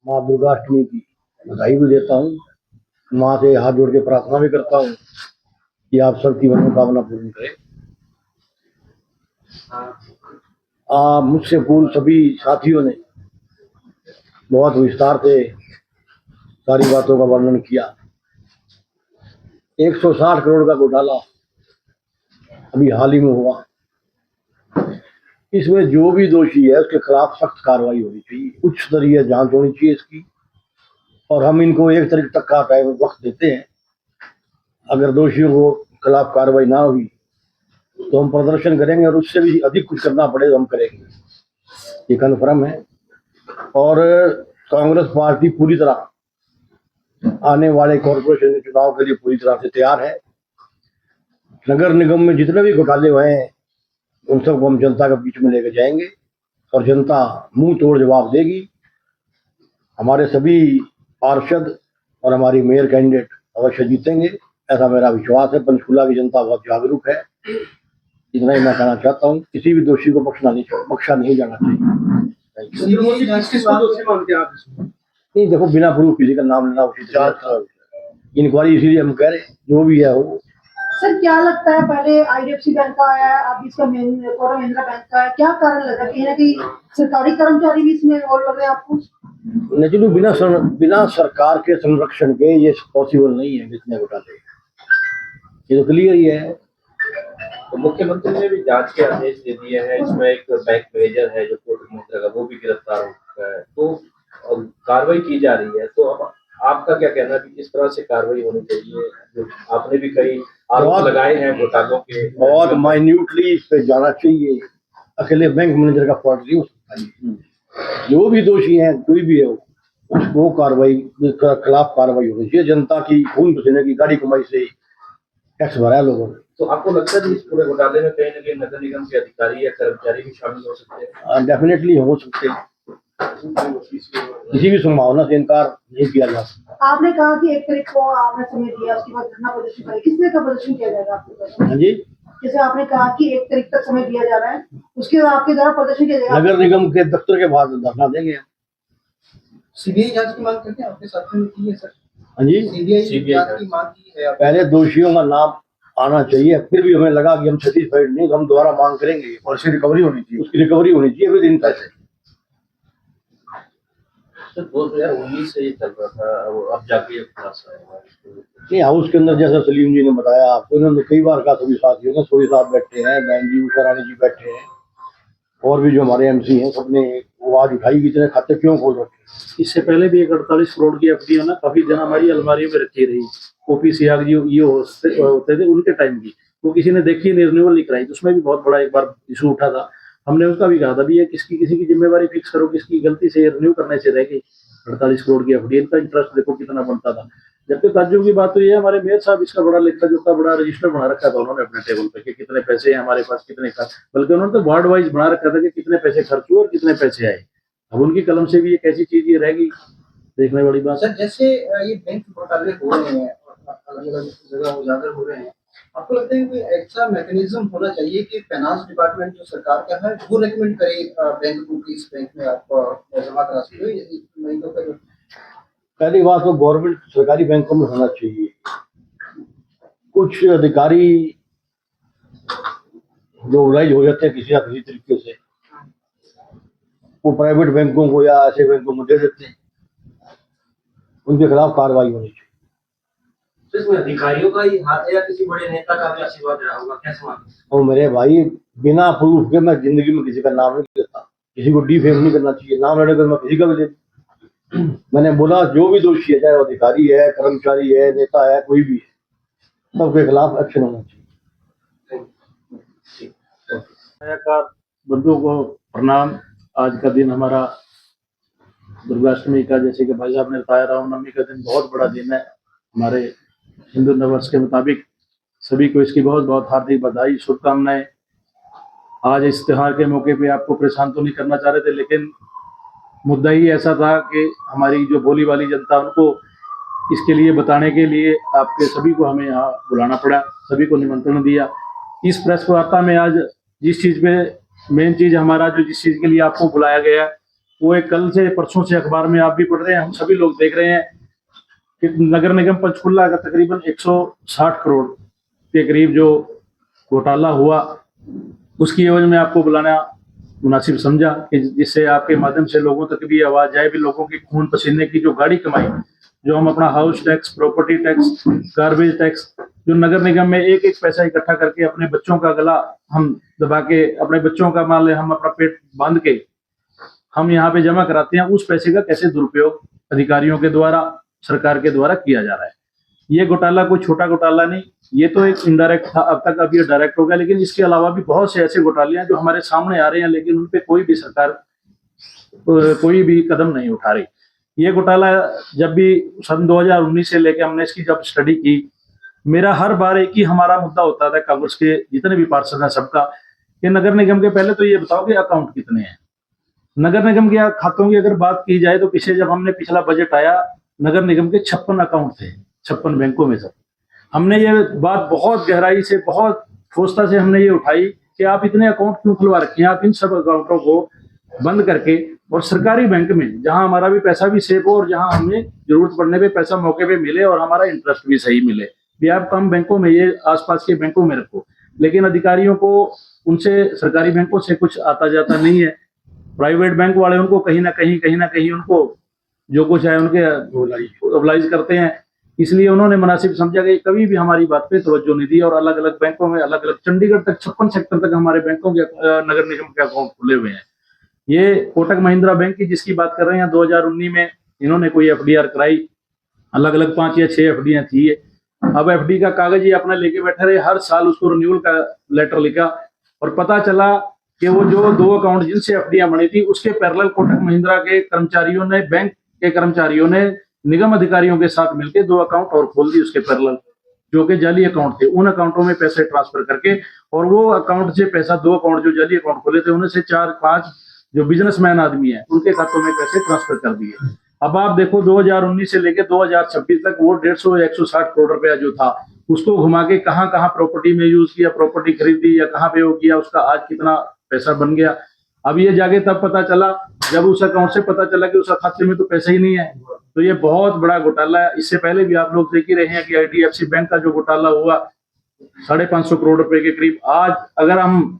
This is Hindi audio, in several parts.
माँ दुर्गाष्टमी की बधाई भी देता हूँ। माँ से हाथ जोड़ के प्रार्थना भी करता हूँ कि आप सबकी मनोकामना पूर्ण करें। मुझसे पूर्व सभी साथियों ने बहुत विस्तार से सारी बातों का वर्णन किया। 160 करोड़ का घोटाला अभी हाल ही में हुआ। इसमें जो भी दोषी है उसके खिलाफ सख्त कार्रवाई होनी चाहिए, उच्च स्तरीय जांच होनी चाहिए इसकी। और हम इनको 1 तारीख तक का टाइम वक्त देते हैं। अगर दोषियों को खिलाफ कार्रवाई ना हुई तो हम प्रदर्शन करेंगे और उससे भी अधिक कुछ करना पड़े तो हम करेंगे, ये कन्फर्म है। और कांग्रेस पार्टी पूरी तरह आने वाले कॉर्पोरेशन के चुनाव के लिए पूरी तरह से तैयार है। नगर निगम में जितने भी घोटाले हुए हैं उन सबको हम जनता के बीच में लेकर जाएंगे और जनता मुंह तोड़ जवाब देगी। हमारे सभी पार्षद और हमारी मेयर कैंडिडेट अवश्य जीतेंगे, ऐसा मेरा विश्वास है। पंचकुला की जनता बहुत जागरूक है, इतना ही मैं कहना चाहता हूँ। किसी भी दोषी को बख्शा नहीं जाना चाहिए। नहीं, देखो, बिना प्रूफ किसी का नाम लेना उचित इंक्वायरी, इसीलिए हम कह रहे हैं जो भी है वो। सर, क्या लगता है, पहले IDFC बैंक का आया, अब इसका कोटक महिंद्रा बैंक का है, क्या कारण लगा? कहीं ना कहीं सरकारी कर्मचारी भी इसमें और लग रहे हैं आपको? नहीं, बिना सरकार के संरक्षण के ये पॉसिबल नहीं है जितने घोटाले, ये तो क्लियर ही है। तो मुख्यमंत्री ने भी जांच के आदेश दे दिए हैं। इसमें एक बैंक मैनेजर है जो कोटक महिंद्रा का, वो भी गिरफ्तार हो चुका है, तो कार्रवाई की जा रही है। तो अब आपका क्या कहना है कि किस तरह से कार्रवाई होनी चाहिए? जो आपने भी कई आरोप लगाए हैं घोटालों के, बहुत माइन्यूटली इस पे जाना चाहिए। अकेले बैंक मैनेजर का फॉल्ट नहीं हो सकता। जो भी दोषी है, कोई भी है, उसको कार्रवाई खिलाफ कार्रवाई होनी चाहिए। जनता की खून पसीने की गाड़ी कमाई से टैक्स भरा है लोगों ने। तो आपको लगता है कि इस पूरे घोटाले में कहीं ना कहीं नगर निगम के अधिकारी या कर्मचारी भी शामिल हो सकते हैं? डेफिनेटली हो सकते हैं, किसी भी संभावना से इनकार नहीं किया जा सकता। आपने कहा कि 1 तारीख को आपने समय दिया, उसके बाद धरना प्रदर्शन करें, किस तरह का प्रदर्शन किया जाएगा आपके द्वारा? हाँ जी, जैसे आपने कहा कि 1 तारीख तक समय दिया जा रहा है, उसके बाद आपके द्वारा प्रदर्शन किया जाएगा? नगर निगम के दफ्तर के बाहर धरना देंगे। सीबीआई जांच की मांग करते हैं आपके साथ में की है सर? हाँ जी, सीबीआई जांच की मांग की है। पहले दोषियों का नाम आना चाहिए, फिर भी हमें लगा कि हम सेटिस्फाइड नहीं तो हम दोबारा मांग करेंगे और उसकी रिकवरी होनी चाहिए विद इन पैसे। 2019 से ये चल रहा था, अब जाके खुलासा हुआ। नहीं, हाउस के अंदर जैसा सलीम जी ने बताया आपको, इन्होंने कई बार कहा, सभी साथियों ने, सोई साहब बैठे हैं, बहन जी, उषा रानी जी बैठे हैं, और भी जो हमारे MC हैं, सबने वो आज उठाई कि इतने खाते क्यों खोल रखे। इससे पहले भी एक 48 करोड़ की FD है ना, काफी दिन हमारी अलमारियों में रखी रही। OPC ये होते थे उनके टाइम की, वो किसी ने देखी नहीं, रिन्यूअल नहीं कराई, तो उसमें भी बहुत बड़ा एक बार इशू उठा था। हमने उसका भी कहा था भी ये किसी की जिम्मेवारी फिक्स करो, किसकी गलती से रिन्यू करने से रह गई 48 करोड़ की FD। इनका इंटरेस्ट देखो कितना बनता था। जबकि ताज्जुब की बात तो ये है, हमारे मेयर साहब इसका बड़ा लेखा जोखा, बड़ा रजिस्टर बना रखा था उन्होंने अपने टेबल पे कि कितने पैसे हैं हमारे पास, कितने खर्च, बल्कि उन्होंने तो वार्ड वाइज बना रखा था कि कितने पैसे खर्च हुए और कितने पैसे आए। अब उनकी कलम से भी एक ऐसी चीज ये रहेगी देखने वाली बात। सर, जैसे ये बैंक घोटाले हो रहे हैं, अलग अलग जगह उजागर हो रहे हैं, आपको लगता है कोई ऐसा मैकेनिज्म होना चाहिए कि फाइनेंस डिपार्टमेंट जो सरकार का है वो रेकमेंड करे बैंक को कि इस बैंक में आप जमा करा सकते हो? नहीं तो फिर पहली बात तो गवर्नमेंट सरकारी बैंकों में होना चाहिए। कुछ अधिकारी जो राइज हो जाते हैं किसी ना किसी तरीके से, वो प्राइवेट बैंकों को या ऐसे बैंकों को दे देते हैं, उनके खिलाफ कार्रवाई होनी चाहिए। तो इसमें अधिकारियों का ही हाथ है या किसी बड़े नेता का भी आशीर्वाद रहा होगा, कैसे मानते हैं? और मेरे भाई, बिना प्रूफ के मैं जिंदगी में किसी का नाम नहीं लेता, किसी को डिफेम नहीं करना चाहिए। नाम लेने का मैं किसी का भी ले मैंने बोला जो भी दोषी है, चाहे वो अधिकारी है, कर्मचारी है, नेता है, कोई भी है, सबके खिलाफ एक्शन होना चाहिए। बंधुओं को प्रणाम। आज का दिन हमारा दुर्गाष्टमी का, जैसे कि भाई साहब ने बताया, रामनवमी का दिन बहुत बड़ा दिन है हमारे हिंदू नववर्ष के मुताबिक। सभी को इसकी बहुत बहुत हार्दिक बधाई, शुभकामनाएं। आज इस त्योहार के मौके पे आपको परेशान तो नहीं करना चाह रहे थे, लेकिन मुद्दा ही ऐसा था कि हमारी जो भोली वाली जनता, उनको इसके लिए बताने के लिए आपके सभी को हमें यहाँ बुलाना पड़ा, सभी को निमंत्रण दिया। इस प्रेस वार्ता में आज जिस चीज़ पे मेन चीज़ हमारा, जो जिस चीज़ के लिए आपको बुलाया गया, वो एक कल से परसों से अखबार में आप भी पढ़ रहे हैं, हम सभी लोग देख रहे हैं कि नगर निगम पंचकुला का तकरीबन 160 करोड़ के करीब जो घोटाला हुआ, उसकी एवज में आपको बुलाना मुनासिब समझा कि जिससे आपके माध्यम से लोगों तक भी आवाज जाए, भी लोगों की खून पसीने की जो गाड़ी कमाई, जो हम अपना house tax, property tax, garbage tax, जो नगर निगम में एक एक पैसा इकट्ठा करके अपने बच्चों का गला हम दबा के, अपने बच्चों का मान ले हम अपना पेट बांध के हम यहाँ पे जमा कराते हैं, उस पैसे का कैसे दुरुपयोग अधिकारियों के द्वारा, सरकार के द्वारा किया जा रहा है। ये घोटाला कोई छोटा घोटाला नहीं, ये तो एक इनडायरेक्ट था, अब तक अब ये डायरेक्ट हो गया, लेकिन इसके अलावा भी बहुत से ऐसे घोटाले हैं जो हमारे सामने आ रहे हैं, लेकिन उन पे कोई भी सरकार कोई भी कदम नहीं उठा रही। ये घोटाला जब भी सन 2019 से लेके हमने इसकी जब स्टडी की, मेरा हर बार एक ही हमारा मुद्दा होता था कांग्रेस के जितने भी पार्षद हैं सबका, कि नगर निगम के पहले तो ये बताओ कि अकाउंट कितने हैं। नगर निगम के खातों की अगर बात की जाए तो पीछे जब हमने पिछला बजट आया, नगर निगम के 56 अकाउंट थे 56 बैंकों में। सब हमने ये बात बहुत गहराई से, बहुत ठोसता से हमने ये उठाई कि आप इतने अकाउंट क्यों खुलवा रखे हैं, आप इन सब अकाउंटों को बंद करके और सरकारी बैंक में जहां हमारा भी पैसा भी सेफ हो और जहां हमें जरूरत पड़ने पे पैसा मौके पे मिले और हमारा इंटरेस्ट भी सही मिले, भी आप कम बैंकों में, ये आसपास के बैंकों में रखो। लेकिन अधिकारियों को उनसे, सरकारी बैंकों से कुछ आता जाता नहीं है। प्राइवेट बैंक वाले उनको कहीं ना कहीं उनको जो कुछ है उनके ओबलाइज करते हैं। इसलिए उन्होंने मुनासिब समझा कि कभी भी हमारी बात पे तवज्जो नहीं दी और अलग अलग बैंकों में, अलग अलग चंडीगढ़ तक 56 सेक्टर तक हमारे बैंकों के नगर निगम के अकाउंट खुले हुए हैं। ये कोटक महिंद्रा बैंक की जिसकी बात कर रहे हैं, 2019 में इन्होंने कोई एफडीआर कराई, अलग अलग 5 या 6 एफडीआर थी। अब एफडी का कागज ये अपना लेके बैठे रहे, हर साल उसको रिन्यूअल का लेटर लिखा और पता चला कि वो जो 2 अकाउंट जिनसे एफडीआर बनी थी उसके पैरेलल कोटक महिंद्रा के कर्मचारियों ने, बैंक के कर्मचारियों ने निगम अधिकारियों के साथ मिलकर 2 अकाउंट और खोल दी उसके पैरेलल, जो कि जाली अकाउंट थे। उन अकाउंटों में पैसे ट्रांसफर करके और वो अकाउंट से पैसा, 2 अकाउंट जो जाली अकाउंट खोले थे उनमें से 4-5 जो बिजनेसमैन आदमी है उनके खातों में पैसे ट्रांसफर कर दिए। अब आप देखो 2019 से लेकर 2026 तक वो 150 या 160 करोड़ रुपया जो था उसको घुमा के कहाँ कहाँ प्रॉपर्टी में यूज किया, प्रॉपर्टी खरीदी या कहाँ पे वो किया, उसका आज कितना पैसा बन गया। अब ये जाके तब पता चला जब उस अकाउंट से पता चला कि उस खाते में तो पैसा ही नहीं है। तो ये बहुत बड़ा घोटाला है। इससे पहले भी आप लोग देख ही रहे हैं कि IDFC बैंक का जो घोटाला हुआ 550 करोड़ रुपए के करीब। आज अगर हम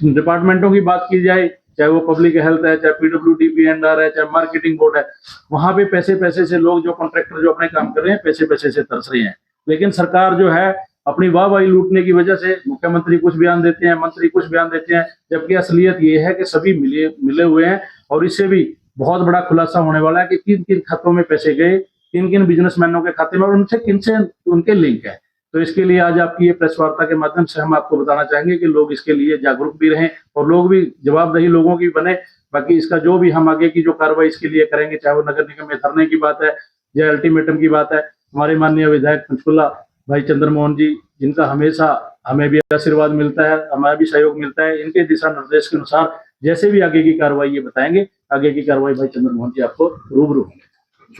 डिपार्टमेंटों की बात की जाए, चाहे वो पब्लिक हेल्थ है, चाहे PWD PNR है, चाहे मार्केटिंग बोर्ड है, वहां पे पैसे से लोग, जो कॉन्ट्रैक्टर जो अपने काम कर रहे हैं, पैसे से तरस रहे हैं। लेकिन सरकार जो है अपनी वाहवाही लूटने की वजह से मुख्यमंत्री कुछ बयान देते हैं, मंत्री कुछ बयान देते हैं, जबकि असलियत ये है कि सभी मिले हुए हैं। और इससे भी बहुत बड़ा खुलासा होने वाला है कि किन किन खातों में पैसे गए, किन किन बिजनेसमैनों के खाते में और उनसे किनसे उनके लिंक है। तो इसके लिए आज आपकी ये प्रेस वार्ता के माध्यम से हम आपको बताना चाहेंगे कि लोग इसके लिए जागरूक भी रहें और लोग भी जवाबदेही लोगों की बने। बाकी इसका जो भी हम आगे की जो कार्रवाई इसके लिए करेंगे, चाहे वो नगर निगम में धरने की बात है या अल्टीमेटम की बात है, हमारे माननीय विधायक पंचकुला भाई चंद्रमोहन जी, जिनका हमेशा हमें भी आशीर्वाद मिलता है, हमारा भी सहयोग मिलता है, इनके दिशा निर्देश के अनुसार जैसे भी आगे की कार्रवाई ये बताएंगे, आगे की कार्रवाई भाई चंद्रमोहन जी आपको रूबरू